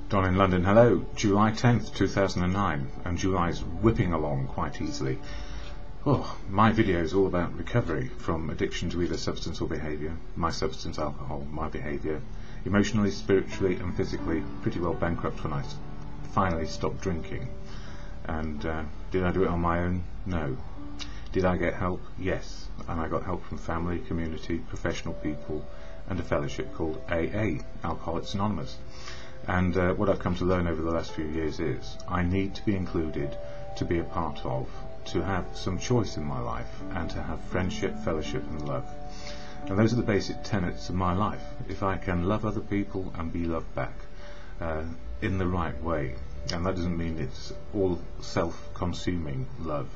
Don in London, hello. July 10th, 2009, and July's whipping along quite easily. Oh, my video is all about recovery from addiction to either substance or behaviour. My substance, alcohol, my behaviour. Emotionally, spiritually and physically, pretty well bankrupt when I finally stopped drinking. And did I do it on my own? No. Did I get help? Yes. And I got help from family, community, professional people, and a fellowship called AA, Alcoholics Anonymous. And what I've come to learn over the last few years is I need to be included, to be a part of, to have some choice in my life, and to have friendship, fellowship and love. And those are the basic tenets of my life. If I can love other people and be loved back in the right way, and that doesn't mean it's all self-consuming love,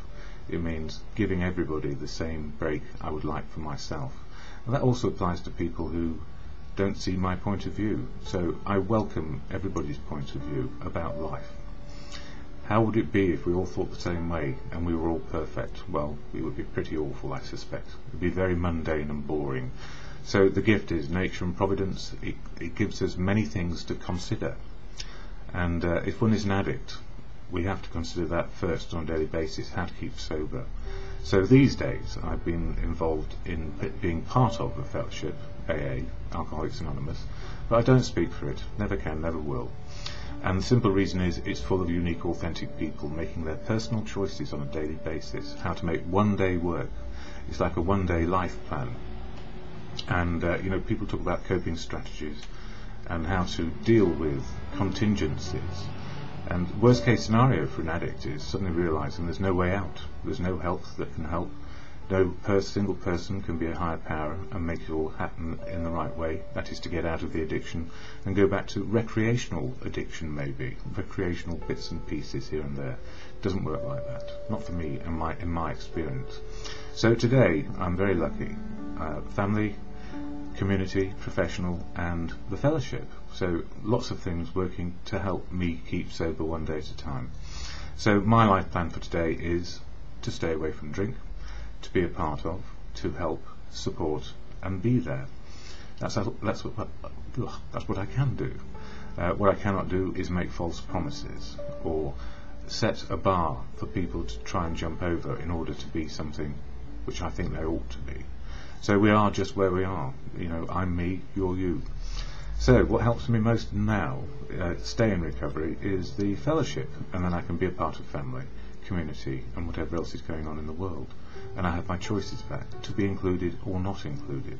it means giving everybody the same break I would like for myself. And that also applies to people who don't see my point of view. So I welcome everybody's point of view about life. How would it be if we all thought the same way and we were all perfect? Well, we would be pretty awful, I suspect. It would be very mundane and boring. So the gift is nature and providence. It gives us many things to consider. And if one is an addict, we have to consider that first on a daily basis, how to keep sober. So these days I've been involved in being part of a fellowship, AA, Alcoholics Anonymous, but I don't speak for it, never can, never will. And the simple reason is it's full of unique, authentic people making their personal choices on a daily basis, how to make one day work. It's like a one-day life plan. And people talk about coping strategies and how to deal with contingencies. And worst case scenario for an addict is suddenly realising there's no way out. There's no help that can help. No single person can be a higher power and make it all happen in the right way. That is to get out of the addiction and go back to recreational addiction, maybe. Recreational bits and pieces here and there. It doesn't work like that. Not for me in my experience. So today I'm very lucky. Family, community, professional and the fellowship. So lots of things working to help me keep sober one day at a time. So my life plan for today is to stay away from drink, to be a part of, to help, support and be there. That's what I can do. What I cannot do is make false promises or set a bar for people to try and jump over in order to be something which I think they ought to be. So we are just where we are. I'm me, you're you. So what helps me most now, stay in recovery, is the fellowship, and then I can be a part of family, community and whatever else is going on in the world. And I have my choices back, to be included or not included.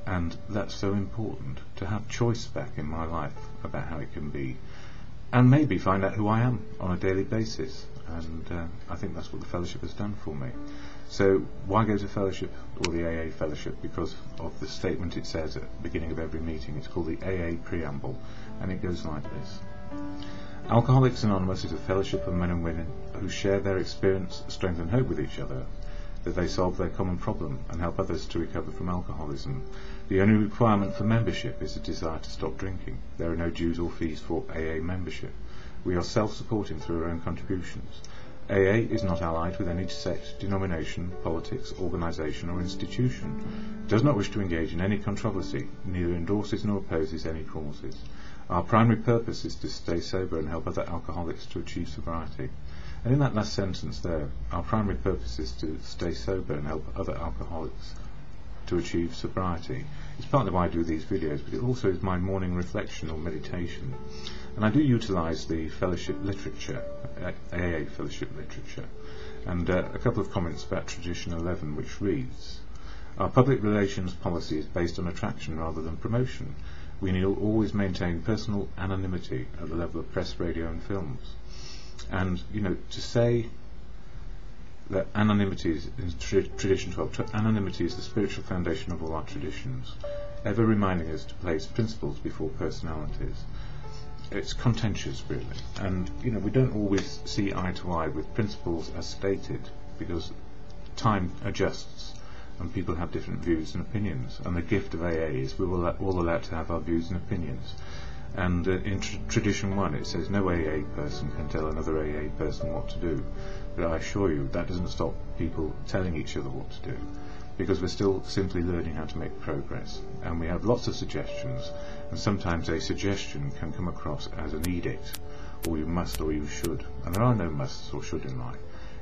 And that's so important, to have choice back in my life about how it can be. And maybe find out who I am on a daily basis. And I think that's what the fellowship has done for me. So why go to fellowship, or the AA fellowship? Because of the statement it says at the beginning of every meeting. It's called the AA Preamble, and it goes like this. Alcoholics Anonymous is a fellowship of men and women who share their experience, strength and hope with each other, that they solve their common problem and help others to recover from alcoholism. The only requirement for membership is a desire to stop drinking. There are no dues or fees for AA membership. We are self-supporting through our own contributions. AA is not allied with any sect, denomination, politics, organisation or institution. It does not wish to engage in any controversy, neither endorses nor opposes any causes. Our primary purpose is to stay sober and help other alcoholics to achieve sobriety. And in that last sentence there, our primary purpose is to stay sober and help other alcoholics to achieve sobriety. It's partly why I do these videos, but it also is my morning reflection or meditation. And I do utilise the fellowship literature, AA fellowship literature. And a couple of comments about Tradition 11, which reads, our public relations policy is based on attraction rather than promotion. We need always maintain personal anonymity at the level of press, radio and films. And, to say that anonymity is, in Tradition 12, anonymity is the spiritual foundation of all our traditions, ever reminding us to place principles before personalities. It's contentious, really, and we don't always see eye to eye with principles as stated, because time adjusts and people have different views and opinions, and the gift of AA is we're all allowed to have our views and opinions. And in Tradition 1 it says no AA person can tell another AA person what to do, but I assure you that doesn't stop people telling each other what to do. because we're still simply learning how to make progress, and we have lots of suggestions, and sometimes a suggestion can come across as an edict, or you must or you should, and there are no musts or should in life.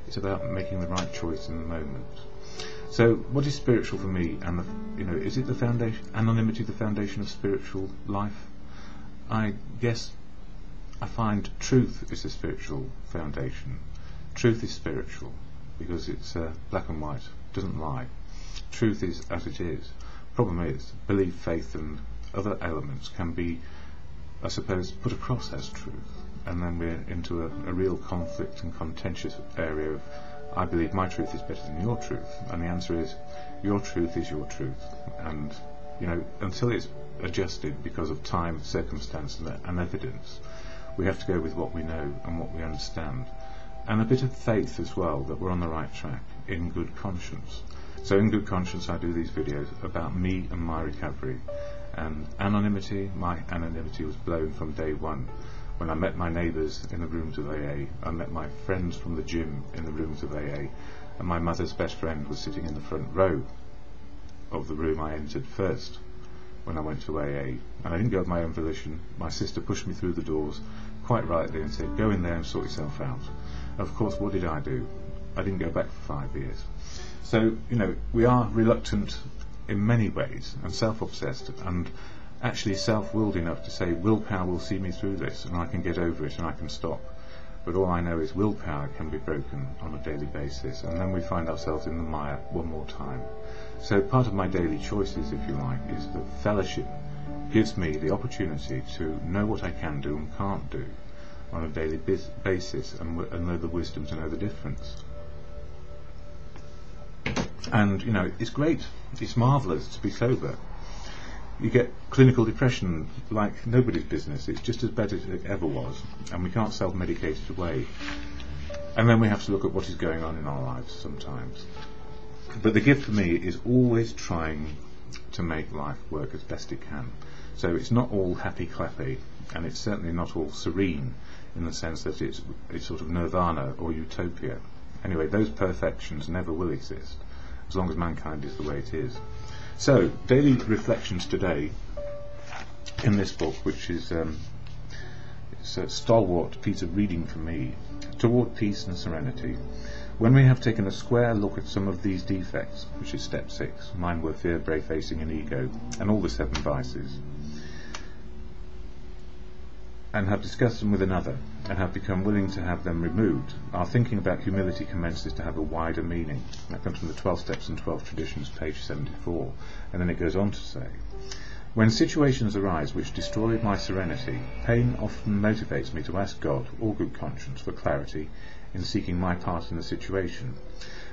It's about making the right choice in the moment. So what is spiritual for me, and is it the foundation, anonymity the foundation of spiritual life? I guess I find truth is the spiritual foundation. Truth is spiritual because it's black and white, doesn't lie. Truth is as it is. Problem is, belief, faith and other elements can be, I suppose, put across as truth, and then we're into a real conflict and contentious area of, I believe my truth is better than your truth, and the answer is, your truth is your truth, and until it's adjusted because of time, circumstance and evidence, we have to go with what we know and what we understand, and a bit of faith as well that we're on the right track, in good conscience. So in good conscience I do these videos about me and my recovery, and anonymity, my anonymity was blown from day one. When I met my neighbours in the rooms of AA, I met my friends from the gym in the rooms of AA, and my mother's best friend was sitting in the front row of the room I entered first when I went to AA, and I didn't go of my own volition. My sister pushed me through the doors quite rightly and said, go in there and sort yourself out. Of course, what did I do? I didn't go back for 5 years. So, we are reluctant in many ways and self-obsessed and actually self-willed enough to say willpower will see me through this and I can get over it and I can stop. But all I know is willpower can be broken on a daily basis, and then we find ourselves in the mire one more time. So part of my daily choices, if you like, is that fellowship gives me the opportunity to know what I can do and can't do on a daily basis, and know the wisdom to know the difference. And it's great, it's marvellous to be sober. You get clinical depression like nobody's business. It's just as bad as it ever was, and we can't self-medicate it away. And then we have to look at what is going on in our lives sometimes. But the gift for me is always trying to make life work as best it can. So it's not all happy-clappy, and it's certainly not all serene in the sense that it's sort of nirvana or utopia. Anyway, those perfections never will exist as long as mankind is the way it is. So, daily reflections today in this book, which is it's a stalwart piece of reading for me, Toward Peace and Serenity. When we have taken a square look at some of these defects, which is step 6, mine were fear, brave-facing and ego, and all the 7 vices, and have discussed them with another, and have become willing to have them removed, our thinking about humility commences to have a wider meaning. That comes from the 12 Steps and 12 Traditions, page 74, and then it goes on to say, when situations arise which destroy my serenity, pain often motivates me to ask God, or good conscience, for clarity in seeking my part in the situation.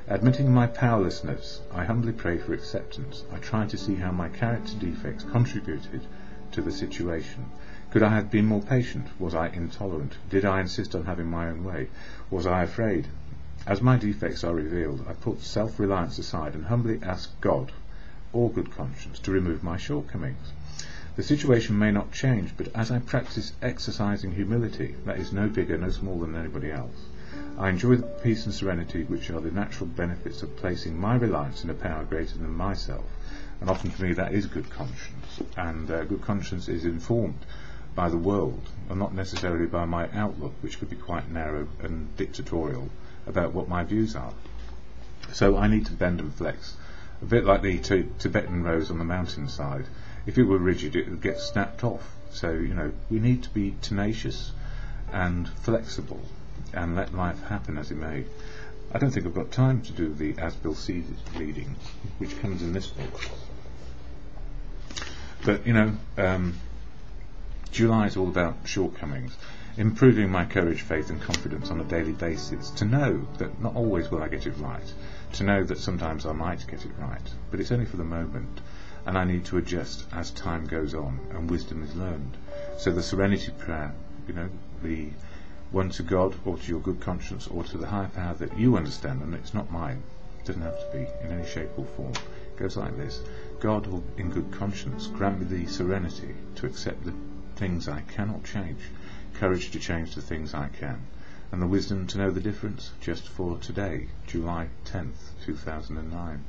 Admitting my powerlessness, I humbly pray for acceptance. I try to see how my character defects contributed to the situation. Could I have been more patient? Was I intolerant? Did I insist on having my own way? Was I afraid? As my defects are revealed, I put self-reliance aside and humbly ask God, or good conscience, to remove my shortcomings. The situation may not change, but as I practice exercising humility, that is no bigger, no smaller than anybody else, I enjoy the peace and serenity which are the natural benefits of placing my reliance in a power greater than myself. And often for me that is good conscience, and good conscience is informed by the world, and not necessarily by my outlook, which could be quite narrow and dictatorial about what my views are. So I need to bend and flex, a bit like the Tibetan rose on the mountainside. If it were rigid, it would get snapped off. So, we need to be tenacious and flexible, and let life happen as it may. I don't think I've got time to do the As Bill Sees reading, which comes in this book. But, July is all about shortcomings, improving my courage, faith and confidence on a daily basis, to know that not always will I get it right, to know that sometimes I might get it right, but it's only for the moment, and I need to adjust as time goes on and wisdom is learned. So the serenity prayer, the one to God or to your good conscience or to the higher power that you understand, and it's not mine, it doesn't have to be in any shape or form, it goes like this: God, in good conscience, grant me the serenity to accept the things I cannot change, courage to change the things I can, and the wisdom to know the difference just for today, July 10th, 2009.